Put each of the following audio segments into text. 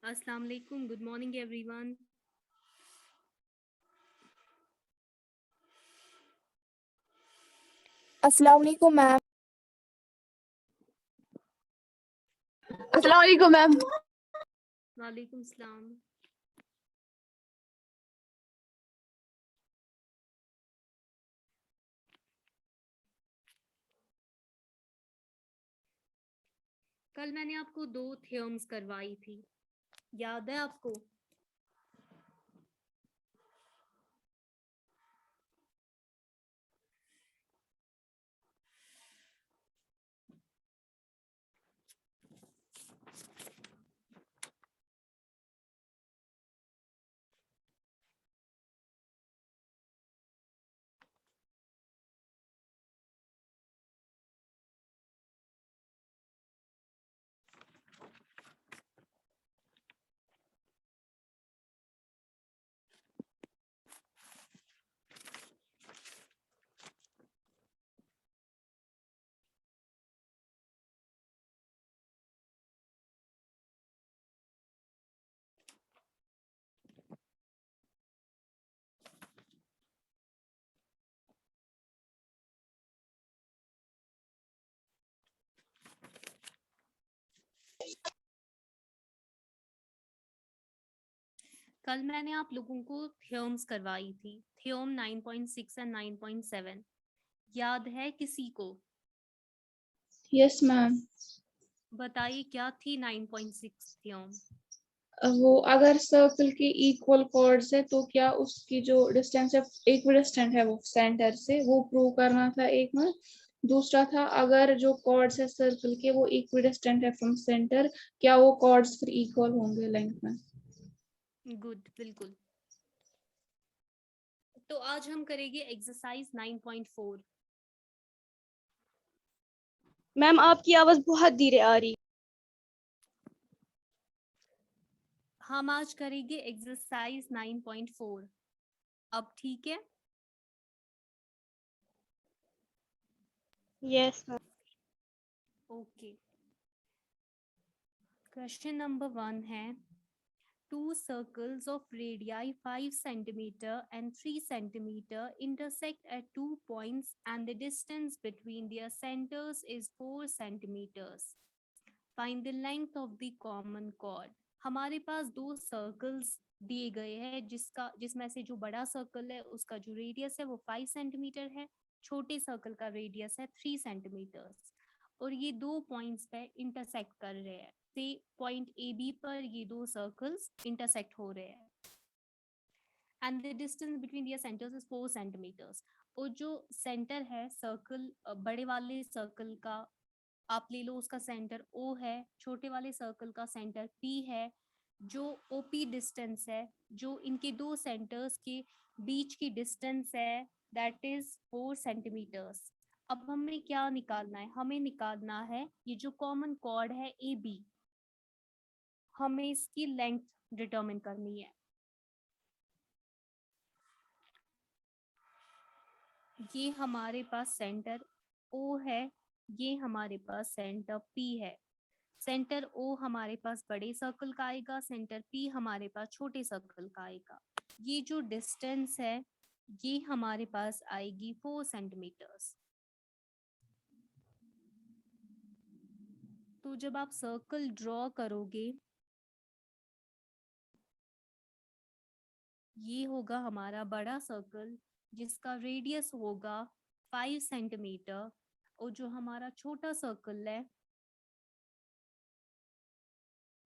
अस्सलाम वालेकुम, good morning everyone. अस्सलाम वालेकुम मैम। अस्सलाम वालेकुम मैम। वालेकुम सलाम। कल मैंने आपको 2 थ्योरम्स करवाई थी, याद है आपको? कल मैंने आप लोगों को थ्योरम्स करवाई थी, थ्योरम 9.6 एंड 9.7, याद है किसी को? Yes ma'am. बताइए क्या थी 9.6 थ्योरम? वो अगर सर्कल के इक्वल कॉर्ड्स है तो क्या उसकी जो डिस्टेंस है इक्विडिस्टेंट है वो सेंटर से, वो प्रूव करना था एक में। दूसरा था अगर जो कॉर्ड्स है सर्कल के वो इक्विडिस्टेंट है फ्रॉम सेंटर, क्या वो कॉर्ड्स फिर इक्वल होंगे लेंथ में। गुड, बिल्कुल। तो आज हम करेंगे एक्सरसाइज 9.4। मैम आपकी आवाज बहुत धीरे आ रही। हम आज करेंगे एक्सरसाइज 9.4। अब ठीक है? Yes ma'am. Okay. Question number 1 है, two circles of radii 5 centimeter and 3 centimeter intersect at 2 points and the distance between their centers is 4 centimeters. Find the length of the common chord. हमारे पास 2 circles दिए गए हैं जिसमें से जो बड़ा circle है उसका जो रेडियस है वो 5 सेंटीमीटर है, छोटे सर्कल का रेडियस है 3 सेंटीमीटर और ये 2 पॉइंट्स पे इंटरसेक्ट कर रहे हैं। से पॉइंट ए बी पर ये 2 सर्कल्स इंटरसेक्ट हो रहे हैं and the distance between their centres is 4 centimetres. और जो सेंटर है सर्कल, बड़े वाले सर्कल का आप ले लो, उसका सेंटर O है, छोटे वाले सर्कल का सेंटर P है। जो OP डिस्टेंस है, जो इनके 2 सेंटर्स के बीच की डिस्टेंस है, दैट इज 4 सेंटीमीटर्स। अब हमें क्या निकालना है? हमें निकालना है ये जो कॉमन कॉर्ड है AB, हमें इसकी लेंथ डिटरमिन करनी है। ये हमारे पास सेंटर O है, ये हमारे पास सेंटर P है। सेंटर O हमारे पास बड़े सर्कल का आएगा, सेंटर P हमारे पास छोटे सर्कल का आएगा। ये जो डिस्टेंस है ये हमारे पास आएगी 4 सेंटीमीटर्स। तो जब आप सर्कल ड्रॉ करोगे, ये होगा हमारा बड़ा सर्कल जिसका रेडियस होगा 5 सेंटीमीटर और जो हमारा छोटा सर्कल है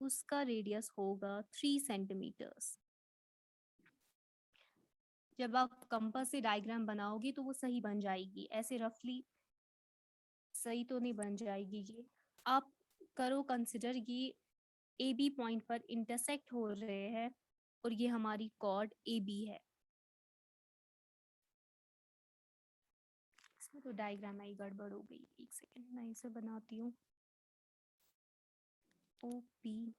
उसका रेडियस होगा 3 सेंटीमीटर्स। जब आप कंपास से डायग्राम बनाओगे तो वो सही बन जाएगी, ऐसे रफली सही तो नहीं बन जाएगी ये। आप करो कंसिडर ये ए बी पॉइंट पर इंटरसेक्ट हो रहे हैं और ये हमारी कॉर्ड ए बी है। इसमें तो डायग्राम में ही गड़बड़ हो गई, एक सेकंड मैं इसे बनाती हूँ। ओ पी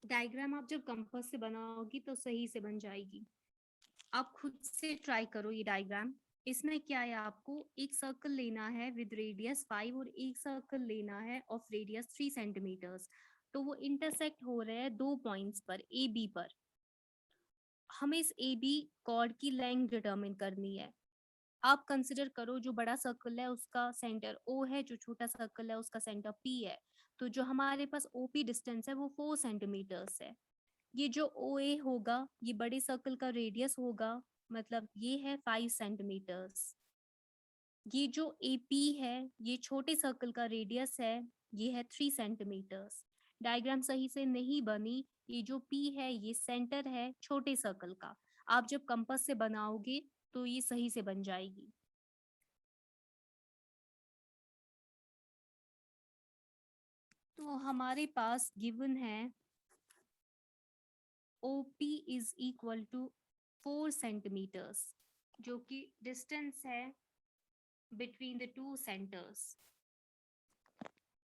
डायग्राम आप जब कंपास से बनाओगी तो सही से बन जाएगी। आप खुद से ट्राई करो ये डायग्राम। इसमें क्या है, आपको एक सर्कल लेना है विद रेडियस 5 और एक सर्कल लेना है ऑफ रेडियस 3 सेंटीमीटर्स। तो वो इंटरसेक्ट हो रहे हैं 2 पॉइंट्स पर, ए बी पर। हमें इस ए बी कॉर्ड की लेंथ डिटरमिन करनी है। आप कंसिडर करो जो बड़ा सर्कल है उसका सेंटर O है, जो छोटा सर्कल है उसका सेंटर P है। तो जो हमारे पास OP डिस्टेंस है वो 4 सेंटीमीटर्स है। ये जो OA होगा ये बड़े सर्कल का रेडियस होगा, मतलब ये है 5 सेंटीमीटर्स। ये जो AP है ये छोटे सर्कल का रेडियस है, ये है 3 सेंटीमीटर्स। डायग्राम सही से नहीं बनी, ये जो P है ये सेंटर है छोटे सर्कल का। आप जब कंपास से बनाओगे तो ये सही से बन जाएगी। तो हमारे पास गिवन है OP is equal to 4 centimetres, जो कि डिस्टेंस है between the two centres.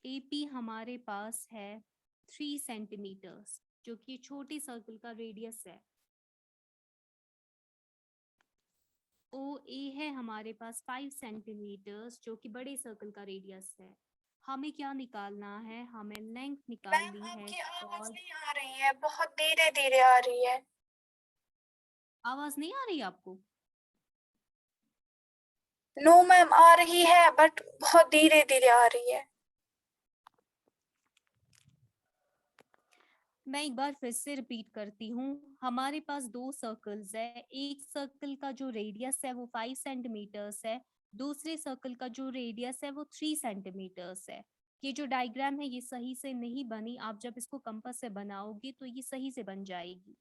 AP हमारे पास है 3 सेंटीमीटर्स, जो कि छोटे सर्कल का रेडियस है। OA है हमारे पास 5 सेंटीमीटर्स, जो कि बड़े सर्कल का रेडियस है। हमें क्या निकालना है, हमें लेंथ निकालनी है। आपकी आवाज नहीं आ रही है, बहुत धीरे धीरे आ रही है। आवाज नहीं आ रही आपको? नो मैम, आ रही है बट बहुत धीरे धीरे आ रही है। मैं एक बार फिर से रिपीट करती हूँ। हमारे पास 2 सर्कल्स है। एक सर्कल का जो रेडियस है वो 5 सेंटीमीटर्स है, दूसरे सर्कल का जो रेडियस है वो 3 सेंटीमीटर्स है। ये जो डायग्राम है ये सही से नहीं बनी, आप जब इसको कंपास से बनाओगे तो ये सही से बन जाएगी।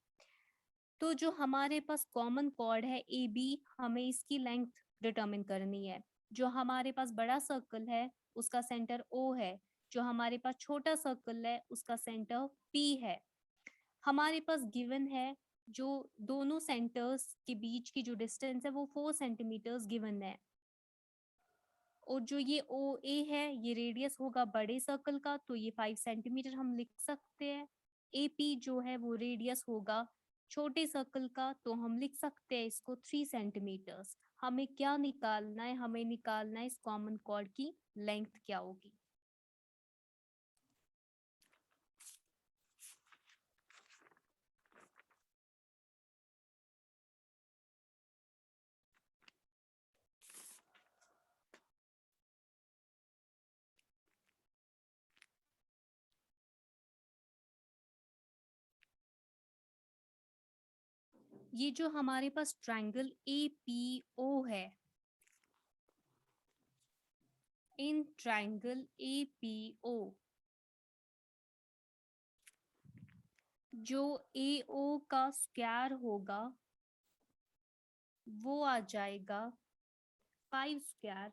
तो जो हमारे पास कॉमन कॉर्ड है ए बी, हमें इसकी लेंथ डिटरमिन करनी है। जो हमारे पास बड़ा सर्कल है उसका सेंटर O है, जो हमारे पास छोटा सर्कल है उसका सेंटर P है। हमारे पास गिवन है जो दोनों सेंटर्स के बीच की जो डिस्टेंस है वो 4 सेंटीमीटर्स गिवन है। और जो ये OA है ये रेडियस होगा बड़े सर्कल का, तो ये 5 सेंटीमीटर हम लिख सकते हैं। AP जो है वो रेडियस होगा छोटे सर्कल का, तो हम लिख सकते हैं इसको 3 सेंटीमीटर्स। हमें क्या निकालना है, हमें निकालना है इस कॉमन कॉर्ड की लेंथ क्या होगी। ये जो हमारे पास ट्रायंगल APO है, in triangle APO, जो AO का स्क्वायर होगा वो आ जाएगा 5 स्क्वायर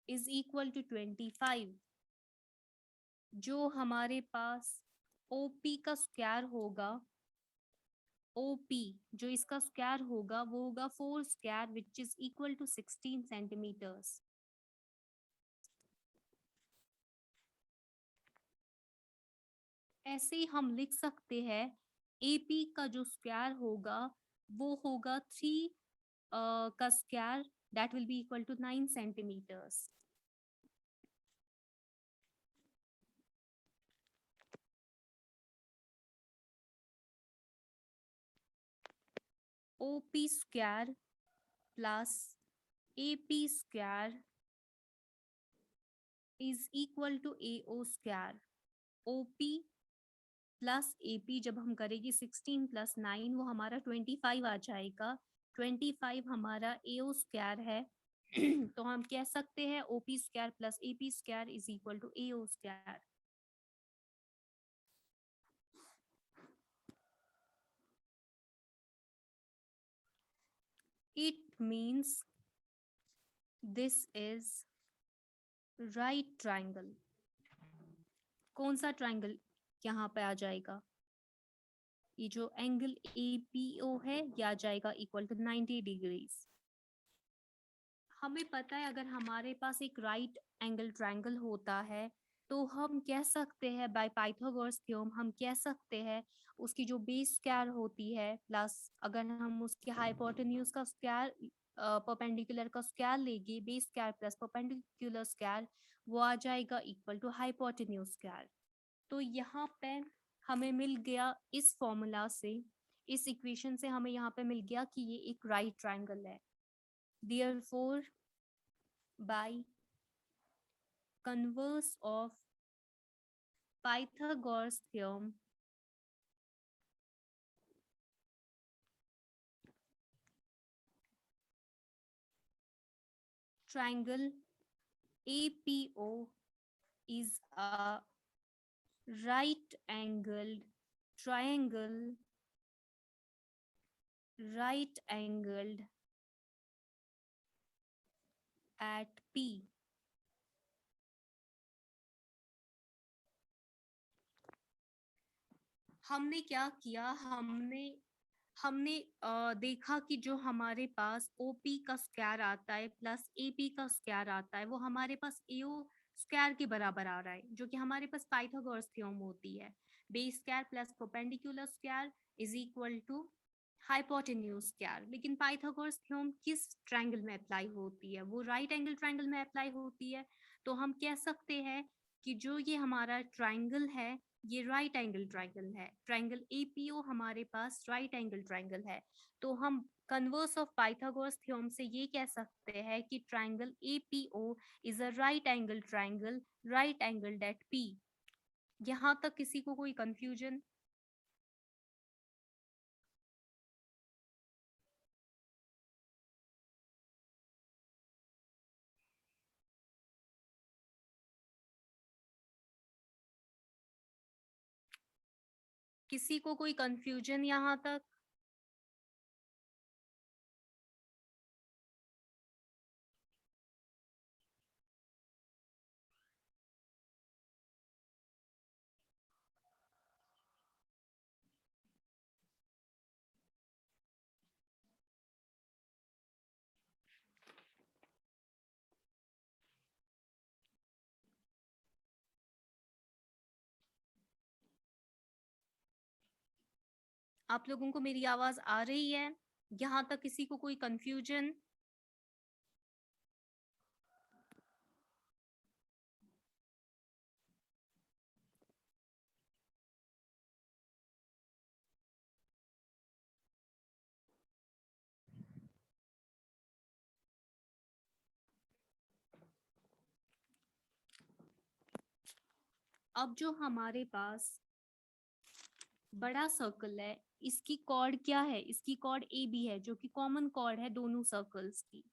इज इक्वल टू 25। जो हमारे पास OP का स्क्वायर होगा, OP जो इसका स्क्वायर होगा वो होगा 4 square which is equal to 16 centimetres. ऐसे ही हम लिख सकते हैं AP का जो स्क्वायर होगा वो होगा 3 का square that will be equal to 9 centimetres. OP square plus AP square is equal to AO square. OP plus AP जब हम करेंगे 16 प्लस 9 वो हमारा 25 आ जाएगा। 25 हमारा AO स्क्वायर है तो हम कह सकते हैं OP square plus AP square is equal to AO square. It means this is right triangle। कौन सा ट्राइंगल यहाँ पे आ जाएगा? ये जो एंगल APO है ये आ जाएगा इक्वल टू 90 डिग्रीज। हमें पता है अगर हमारे पास एक राइट एंगल ट्राइंगल होता है तो हम कह सकते हैं बाय पाइथागोरस थ्योरम हम कह सकते हैं उसकी जो बेस स्क्वायर होती है प्लस अगर हम उसके हाइपोटेन्यूज का स्क्वायर परपेंडिकुलर का स्क्वायर लेंगे, base square plus perpendicular square वो आ जाएगा इक्वल टू हाइपोटेन्यूज स्क्वायर। तो यहाँ पे हमें मिल गया इस फॉर्मूला से, इस इक्वेशन से हमें यहाँ पे मिल गया कि ये एक राइट ट्राइंगल है। Therefore, by converse of Pythagoras theorem, triangle APO is a right angled triangle, right angled at P. हमने क्या किया, हमने देखा कि जो हमारे पास OP का स्क्वायर आता है प्लस AP का स्क्वायर आता है वो हमारे पास AO स्क्वायर के बराबर आ रहा है, जो कि हमारे पास पाइथागोरस थ्योरम होती है। Base square plus perpendicular square is equal to hypotenuse square. लेकिन पाइथागोरस थ्योरम किस ट्रायंगल में अप्लाई होती है? वो राइट एंगल ट्रायंगल में अप्लाई होती है। तो हम कह सकते हैं कि जो ये हमारा ट्रायंगल है ये राइट एंगल ट्रायंगल है। ट्रायंगल APO हमारे पास राइट एंगल ट्रायंगल है। तो हम कन्वर्स ऑफ पाइथागोरस थ्योरम से ये कह सकते हैं कि triangle APO is a right angle triangle, right angle at P। यहाँ तक किसी को कोई कंफ्यूजन? किसी को कोई कंफ्यूजन यहाँ तक? आप लोगों को मेरी आवाज आ रही है? यहाँ तक किसी को कोई कंफ्यूजन? अब जो हमारे पास बड़ा सर्कल है इसकी कॉर्ड क्या है? इसकी कॉर्ड AB है जो कि कॉमन कॉर्ड है दोनों सर्कल्स की।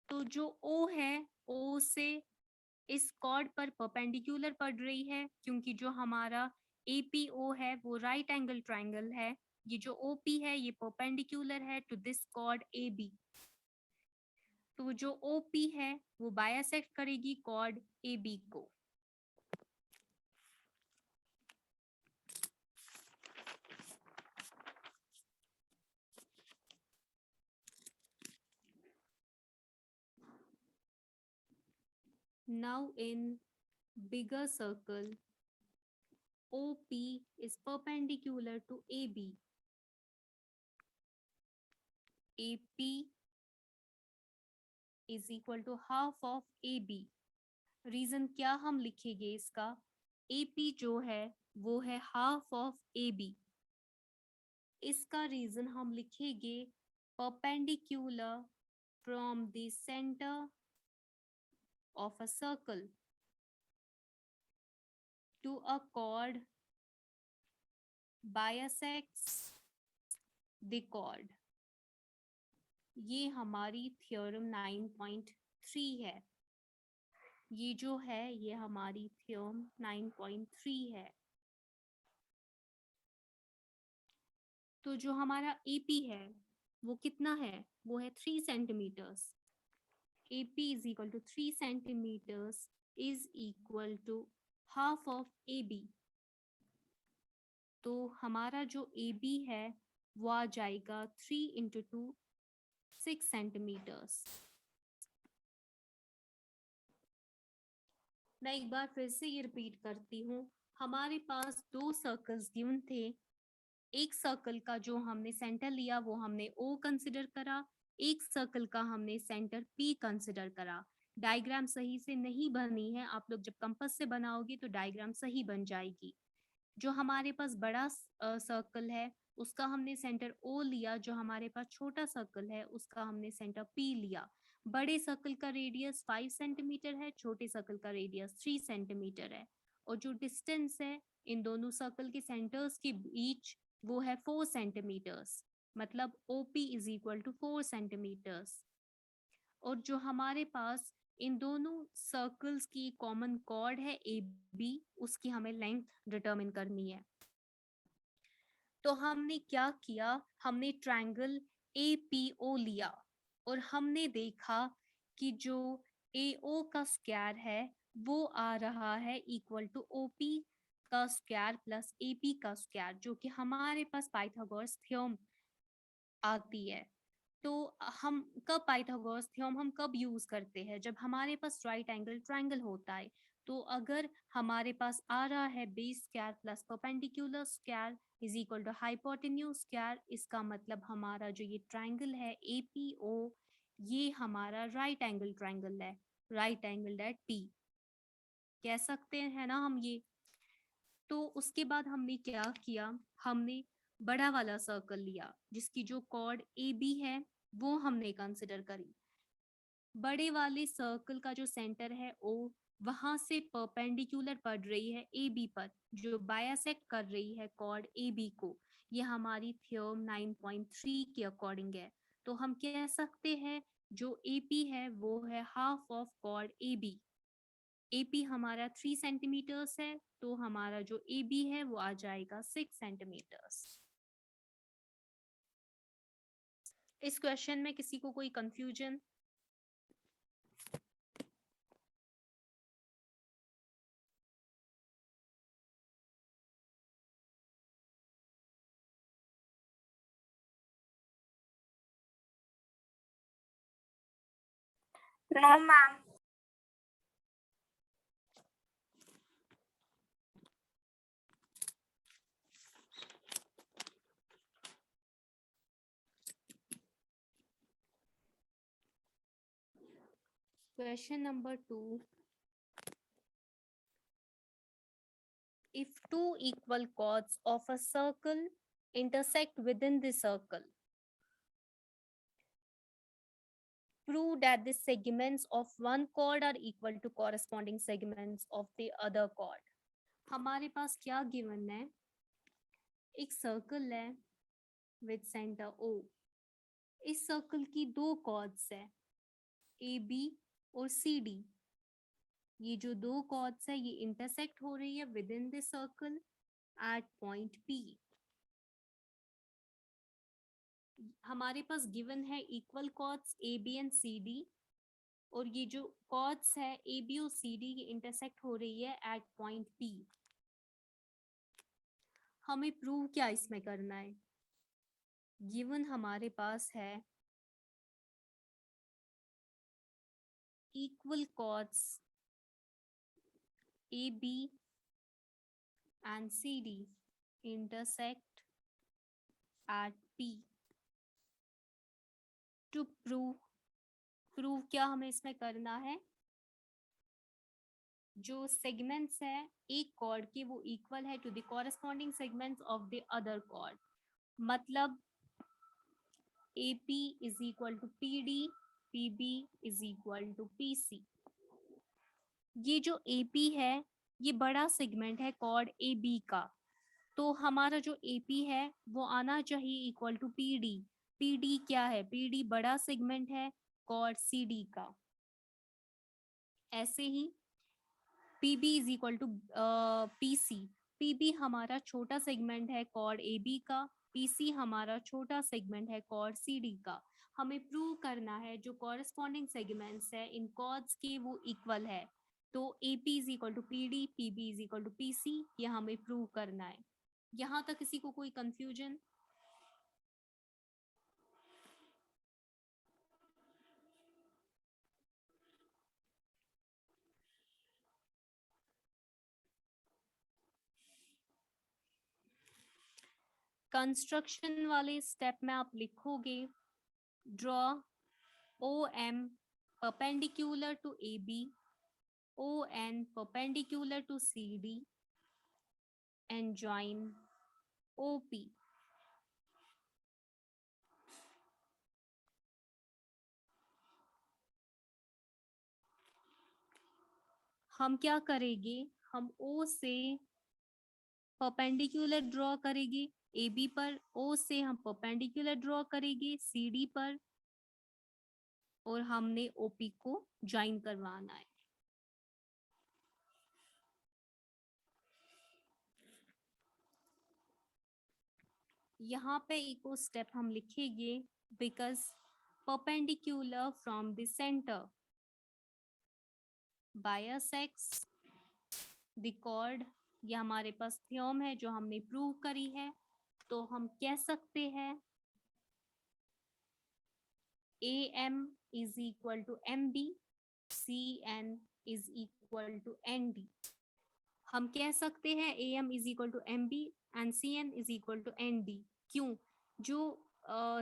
तो जो O है, O से इस कॉर्ड पर परपेंडिकुलर पड़ रही है, क्योंकि जो हमारा APO है वो राइट एंगल ट्रायंगल है। ये जो OP है ये परपेंडिकुलर है टू दिस कॉर्ड AB। तो जो OP है वो बायसेक्ट करेगी कॉर्ड AB को। Now in bigger circle, OP is perpendicular to AB. AP is equal to half of AB. Reason क्या हम लिखेंगे इसका? AP जो है वो है हाफ ऑफ AB। इसका रीजन हम लिखेंगे perpendicular from the centre of a circle to a chord bisects the chord। ये हमारी थ्योरम 9.3 है। ये जो है ये हमारी थ्योरम 9.3 है। तो जो हमारा AP है वो कितना है? वो है 3 centimetres. AP is equal to 3 centimeters is equal to half of AB। तो हमारा जो AB है वो आ जाएगा 3 into 2 6 सेंटीमीटर्स। मैं एक बार फिर से ये रिपीट करती हूँ। हमारे पास 2 सर्कल्स गिवन थे। एक सर्कल का जो हमने सेंटर लिया वो हमने O कंसिडर करा, एक सर्कल का हमने सेंटर P कंसिडर करा। डायग्राम सही से नहीं बनी है, आप लोग जब कंपास से बनाओगे तो डायग्राम सही बन जाएगी। जो हमारे पास बड़ा सर्कल है उसका हमने सेंटर O लिया, जो हमारे पास छोटा सर्कल है उसका हमने सेंटर P लिया। बड़े सर्कल का रेडियस 5 सेंटीमीटर है, छोटे सर्कल का रेडियस 3 सेंटीमीटर है, और जो डिस्टेंस है इन दोनों सर्कल के सेंटर्स के बीच वो है 4 सेंटीमीटर्स। मतलब OP is equal to 4 centimetres. और जो हमारे पास इन दोनों सर्कल्स की कॉमन कॉर्ड है AB, उसकी हमें लेंथ डिटरमिन करनी है। तो हमने क्या किया? हमने ट्रायंगल APO लिया और हमने देखा कि जो AO का स्क्वायर है वो आ रहा है इक्वल टू OP का स्क्वायर प्लस AP का स्क्वायर, जो कि हमारे पास पाइथागोरस थ्योरम आती है। तो हम कब पाइथागोरस थ्योरम हम कब यूज करते हैं? जब हमारे पास राइट एंगल ट्रायंगल होता है। तो अगर हमारे पास आ रहा है base square plus perpendicular square is equal to hypotenuse square, इसका मतलब हमारा जो ये ट्रायंगल है APO ये हमारा राइट एंगल ट्रायंगल है, राइट एंगल एट P कह सकते हैं ना हम ये। तो उसके बाद हमने क्या किया? हमने बड़ा वाला सर्कल लिया जिसकी जो कॉर्ड AB है वो हमने कंसिडर करी। बड़े वाले सर्कल का जो सेंटर है O वहां से परपेंडिकुलर पड़ रही है AB पर, जो बायसेक्ट कर रही है कॉर्ड AB को। ये हमारी थ्योरम 9.3 के अकॉर्डिंग है। तो हम कह सकते हैं जो AP है वो है half of chord AB। AP हमारा 3 सेंटीमीटर्स है, तो हमारा जो AB है वो आ जाएगा 6 सेंटीमीटर्स। इस क्वेश्चन में किसी को कोई confusion? No, ma'am. Question number 2. If two equal chords of a circle intersect within the circle, prove that the segments of one chord are equal to corresponding segments of the other chord. हमारे पास क्या given है? एक circle है with centre O। इस circle की 2 chords है। A B और C D, ये जो दो कॉर्ड्स है ये इंटरसेक्ट हो रही है within the circle at point P. हमारे पास गिवन है equal chords A B and C D, और ये जो कॉर्ड्स है ए बी और सी डी ये इंटरसेक्ट हो रही है एट पॉइंट पी। हमें प्रूव क्या इसमें करना है? गिवन हमारे पास है equal chords A B and C D intersect at P. To prove क्या हमें इसमें करना है? जो सेगमेंट्स है एक कॉर्ड के वो इक्वल है to the corresponding segments of the other chord. मतलब AP is equal to PD, PB is equal to PC। ये जो AP है ये बड़ा सेगमेंट है कॉर्ड AB का, तो हमारा जो AP है वो आना चाहिए इक्वल टू PD। PD क्या है? PD बड़ा सेगमेंट है कॉर्ड CD का। ऐसे ही PB is equal to PC। PB हमारा छोटा सेगमेंट है कॉर्ड AB का, PC हमारा छोटा सेगमेंट है कॉर्ड CD का। हमें प्रूव करना है जो कॉरेस्पॉन्डिंग सेगमेंट्स है इन कॉर्ड्स के वो इक्वल है, तो AP is equal to PD, PB is equal to PC, ये हमें प्रूव करना है। यहाँ तक किसी को कोई कंफ्यूजन? कंस्ट्रक्शन वाले स्टेप में आप लिखोगे draw OM perpendicular to AB, ON perpendicular to CD and join OP। हम क्या करेंगे? हम O से परपेंडिकुलर ड्रॉ करेंगे AB पर, O से हम परपेंडिकुलर ड्रॉ करेंगे CD पर, और हमने OP को ज्वाइन करवाना है। यहाँ पे एक और स्टेप हम लिखेंगे because perpendicular from the centre bisects the chord. ये हमारे पास थ्योरम है जो हमने प्रूव करी है, तो हम कह सकते हैं AM is equal to MB, CN is equal to ND। हम कह सकते हैं AM is equal to MB and CN is equal to ND। क्यों? जो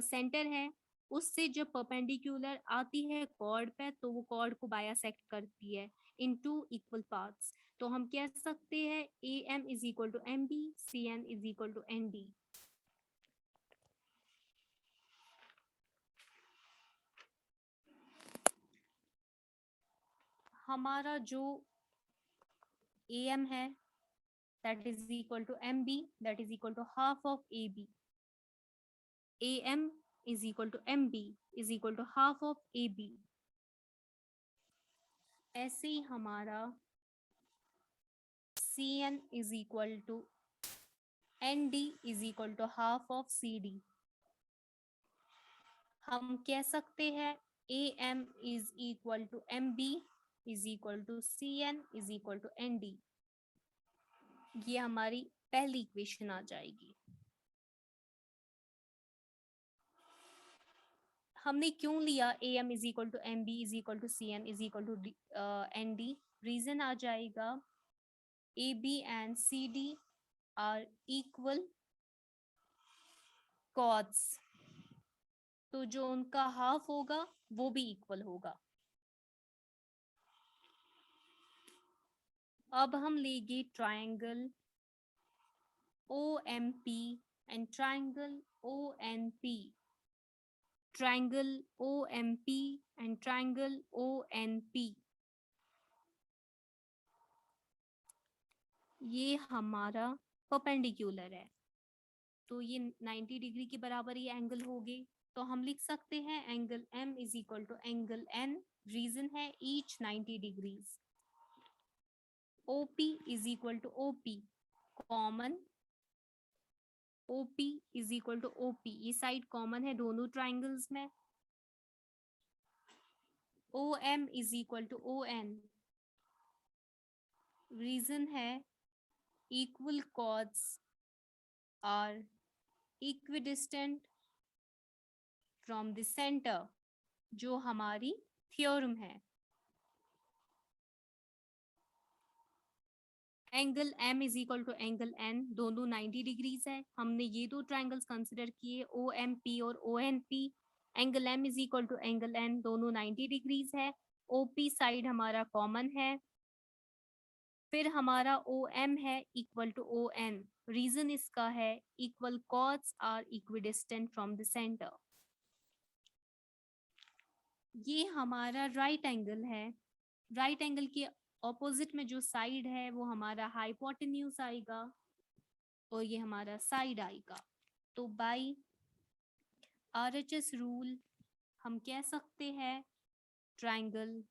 सेंटर है उससे जब परपेंडिकुलर आती है कॉर्ड पे तो वो कॉर्ड को बायसेक्ट करती है इन टू इक्वल पार्ट्स, तो हम कह सकते हैं AM is equal to MB, CN is equal to ND। हमारा जो AM है that is equal to MB, that is equal to half of AB। AM is equal to MB is equal to half of AB। ऐसे ही हमारा CN is equal to ND is equal to half of CD। हम कह सकते हैं AM is equal to MB is equal to CN is equal to ND। ये हमारी पहली equation आ जाएगी। हमने क्यों लिया AM is equal to MB is equal to CN is equal to ND? Reason आ जाएगा AB and CD are equal chords, तो जो उनका हाफ होगा वो भी इक्वल होगा। अब हम लेंगे triangle OMP and triangle ONP। Triangle OMP and triangle ONP ये हमारा परपेंडिकुलर है, तो ये 90 डिग्री के बराबर ये एंगल होगी। तो हम लिख सकते हैं angle M is equal to angle N, reason है each 90 degrees. OP is equal to OP, common OP is equal to OP, ये साइड कॉमन है दोनों ट्राइंगल्स में। OM is equal to ON, reason है equal chords are equidistant from the centre, जो हमारी theorem है। Angle M is equal to angle N, दोनों 90 degrees है। हमने ये दो ट्राइंगल्स कंसिडर किए OMP और ONP। Angle M is equal to angle N, दोनों 90 डिग्रीज है। OP साइड हमारा कॉमन है। फिर हमारा OM है इक्वल टू ON, रीजन इसका है equal chords are equidistant from the centre. ये हमारा राइट एंगल है। राइट एंगल के ऑपोजिट में जो साइड है वो हमारा हाइपोटेन्यूज आएगा और ये हमारा साइड आएगा। तो बाय RHS रूल हम कह सकते हैं triangle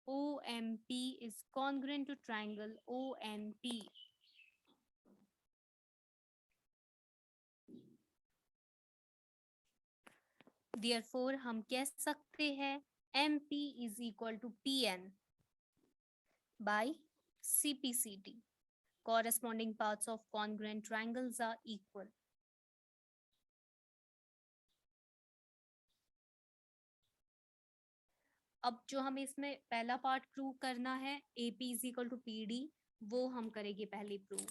OMP is congruent to triangle ONP. Therefore हम कह सकते हैं MP is equal to PN by CPCT. Corresponding parts of congruent triangles are equal. अब जो हमें इसमें पहला पार्ट प्रूव करना है AP is equal to PD, वो हम करेंगे पहले प्रूव।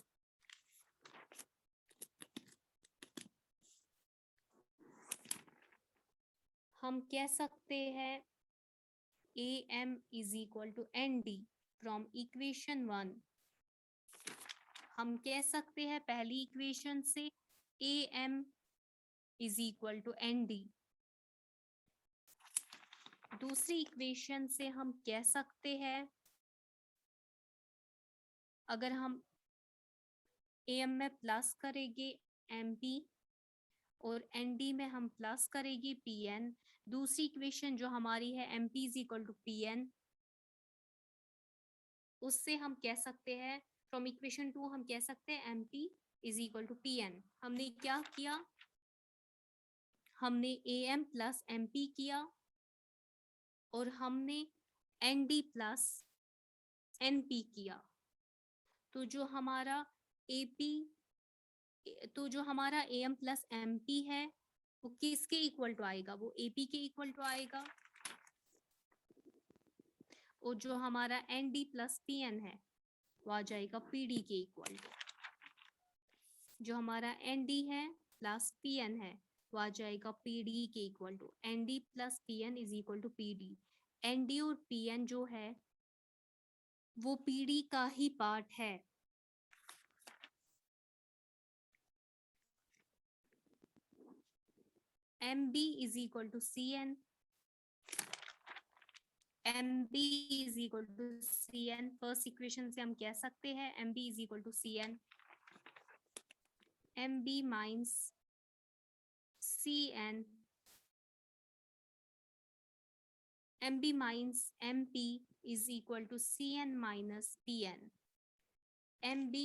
हम कह सकते हैं AM is equal to ND from equation 1। हम कह सकते हैं पहली इक्वेशन से AM is equal to ND। दूसरी इक्वेशन से हम कह सकते हैं, अगर हम AM में प्लस करेंगे MP और ND में हम प्लस करेंगे PN। दूसरी इक्वेशन जो हमारी है MP is equal to PN, उससे हम कह सकते हैं फ्रॉम इक्वेशन 2 हम कह सकते हैं MP is equal to PN। हमने क्या किया, हमने AM प्लस MP किया और हमने ND प्लस NP किया। तो जो हमारा AM प्लस MP है वो किसके इक्वल टू आएगा, वो AP के इक्वल टू आएगा। और जो हमारा ND प्लस PN है वो आ जाएगा PD के इक्वल टू। जो हमारा ND है प्लस PN है वो आ जाएगा PD के equal to. ND plus PN is equal to PD। ND और PN जो है वो PD का ही पार्ट है। MB is equal to CN, MB is equal to CN। First equation से हम कह सकते हैं MB is equal to CN। MB minus CN, MB minus MP is equal to CN minus PN। MB,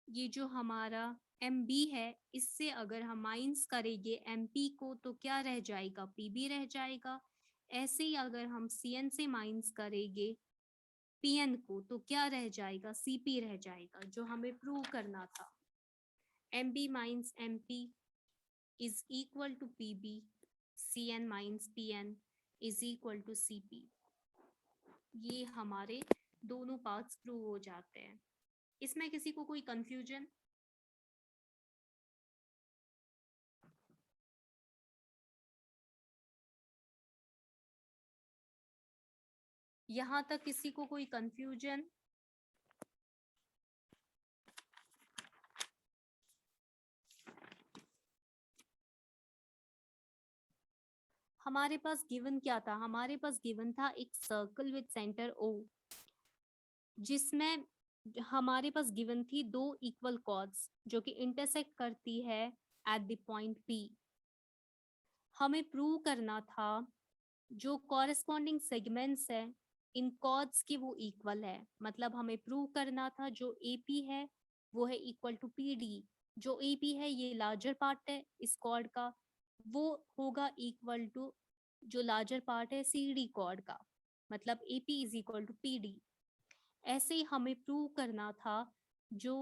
ये जो हमारा MB है इससे अगर हम माइनस करेंगे MP को तो क्या रह जाएगा, PB रह जाएगा। ऐसे ही अगर हम CN से माइनस करेंगे PN को तो क्या रह जाएगा, CP रह जाएगा, जो हमें प्रूव करना था। MB minus MP is equal to PB, CN minus PN is equal to CP। ये हमारे दोनों पार्ट्स प्रूव हो जाते हैं। इसमें किसी को कोई कंफ्यूजन? यहाँ तक किसी को कोई कंफ्यूजन? हमारे पास गिवन क्या था, हमारे पास गिवन था एक सर्कल विद सेंटर O, जिसमें हमारे पास गिवन थी दो इक्वल कॉर्ड्स जो कि इंटरसेक्ट करती है at the point P. हमें प्रूव करना था जो कॉरेस्पॉन्डिंग सेगमेंट्स है इन कॉर्ड्स के वो इक्वल है, मतलब हमें प्रूव करना था जो AP है वो है इक्वल टू PD, जो AP है ये लार्जर पार्ट है इस कॉर्ड का, वो होगा इक्वल टू जो लार्जर पार्ट है CD कॉर्ड का, मतलब AP is equal to PD। ऐसे ही हमें प्रूव करना था जो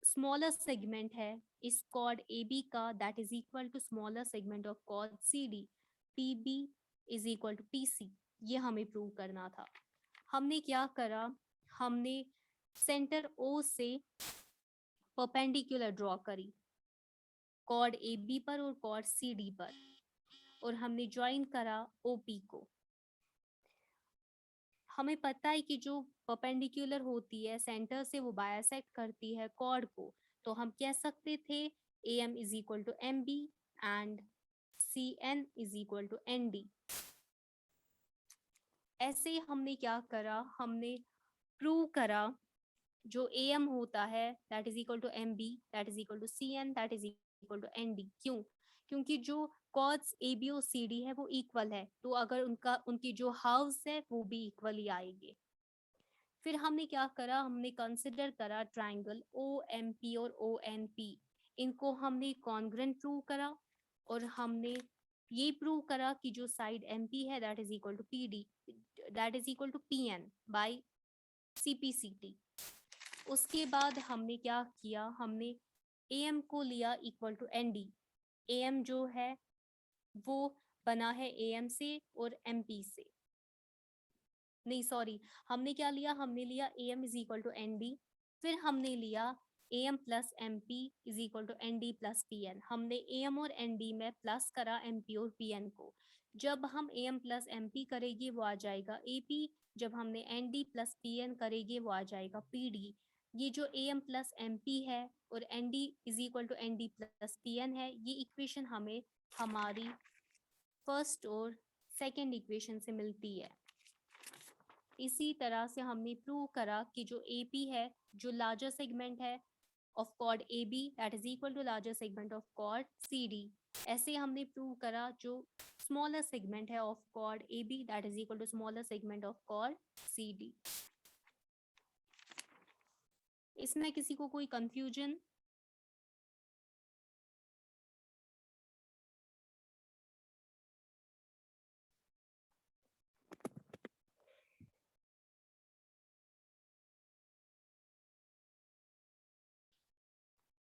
स्मॉलर सेगमेंट है इस कॉर्ड AB का, that is equal to smaller segment of chord CD, PB is equal to PC। ये हमें प्रूव करना था। हमने क्या करा, हमने सेंटर O से परपेंडिकुलर ड्रॉ करी कॉर्ड AB पर और कॉर्ड CD पर, और हमने ज्वाइन करा OP को। हमें पता है कि जो परपेंडिकुलर होती है सेंटर से वो बायसेक्ट करती है कॉर्ड को, तो हम कह सकते थे AM is equal to MB and CN is equal to ND। ऐसे हमने क्या करा, हमने प्रूव करा जो AM होता है that is equal to MB that is equal to CN that is equal to ND। क्यों? क्योंकि जो कॉर्ड्स AB और CD है वो इक्वल है, तो अगर उनकी जो हाफ्स है वो भी इक्वली आएंगे। फिर हमने क्या करा, हमने कंसिडर करा ट्राइंगल OMP और ONP, इनको हमने कॉन्ग्रेंट प्रूव करा, और हमने ये प्रूव करा कि जो साइड MP है that is equal to PD that is equal to PN by CPCT। उसके बाद हमने क्या किया, हमने AM को लिया इक्वल टू ND। AM जो है वो बना है AM से और MP से, नहीं सॉरी, हमने क्या लिया, हमने लिया AM is equal to ND, फिर हमने लिया AM plus MP is equal to ND plus PN। हमने AM और ND में प्लस करा MP और PN को, जब हम AM प्लस MP करेंगे वो आ जाएगा AP, जब हमने ND प्लस PN करेंगे वो आ जाएगा PD। ये जो AM प्लस MP है और ND is equal to ND plus PN है, ये इक्वेशन हमें हमारी फर्स्ट और सेकेंड इक्वेशन से मिलती है। इसी तरह से हमने प्रूव करा कि जो AP है, जो लार्जर सेगमेंट है of chord AB that is equal to larger segment of chord CD। ऐसे हमने प्रूव करा जो स्मॉलर सेगमेंट है of chord AB that is equal to smaller segment of chord CD। इसमें किसी को कोई कंफ्यूजन?